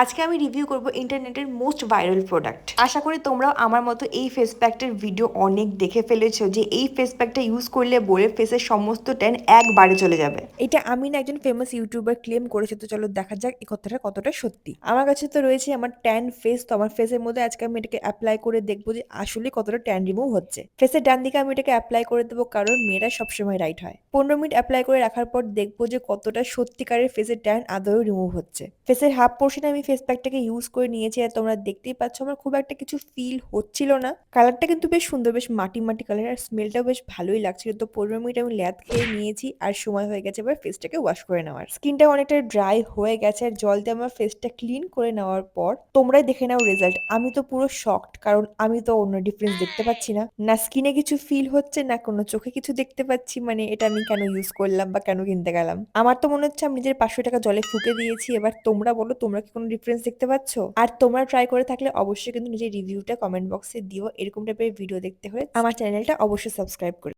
আজকে আমি রিভিউ করব ইন্টারনেটের মোস্ট ভাইরাল প্রোডাক্ট। আশা করি তোমরাও আমার মতো এই ফেস প্যাকটার ভিডিও অনেক দেখে ফেলেছো যে এই ফেস প্যাকটা ইউজ করলে বলে ফেসের সমস্ত ট্যান একবারে চলে যাবে। এটা আমি না একজন ফেমাস ইউটিউবার ক্লেম করেছে, তো চলো দেখা যাক এই কথাটা কতটা সত্যি। আমার কাছে তো রয়েছে আমার ট্যান ফেস, তো আমার ফেসের মধ্যে আজকে আমি এটাকে অ্যাপ্লাই করে দেখবো যে আসলে কতটা ট্যান রিমুভ হচ্ছে। ফেসের ডান দিকে আমি এটাকে অ্যাপ্লাই করে দেবো, কারণ মেয়েরা সবসময় রাইট হয়। 15 মিনিট অ্যাপ্লাই করে রাখার পর দেখবো যে কতটা সত্যিকারের ফেসের ট্যান আদৌ রিমুভ হচ্ছে। ফেসের হাফ পোর্শনে আমি ফেস প্যাকটাকে ইউজ করে নিয়েছি, আর তোমরা দেখতেই পাচ্ছ আমার খুব একটা কিছু ফিল হচ্ছিল না। কালারটা কিন্তু বেশ সুন্দর, বেশ মাটি মাটি কালার, আর স্মেলটাও বেশ ভালোই লাগছিল। তো 15 মিনিট আমি ল্যাদ খেয়ে নিয়েছি, আর সময় হয়ে গেছে এবার ফেসটাকে ওয়াশ করে নেওয়ার। স্কিনটা অনেকটা ড্রাই হয়ে গেছে, আর জল দিয়ে আমার ফেসটা ক্লিন করে নেওয়ার পর তোমরাই দেখে নাও রেজাল্ট। আমি তো পুরো শকড, কারণ আমি তো অন্য ডিফারেন্স দেখতে পাচ্ছি না, না স্কিনে কিছু ফিল হচ্ছে, না কোনো চোখে কিছু দেখতে পাচ্ছি। মানে এটা আমি কেন ইউজ করলাম বা কেন কিনতে গেলাম? আমার তো মনে হচ্ছে আমি নিজের 500 টাকা জলে ফুকে দিয়েছি। এবার তোমরা বলো, তোমরা কি কোনো ডিফারেন্স দেখতে পাচ্ছ? আর তোমরা ট্রাই করে থাকলে অবশ্যই কিন্তু নিজের রিভিউটা কমেন্ট বক্সে দিও। এরকম টাইপের ভিডিও দেখতে হলে আমার চ্যানেলটা অবশ্যই সাবস্ক্রাইব করে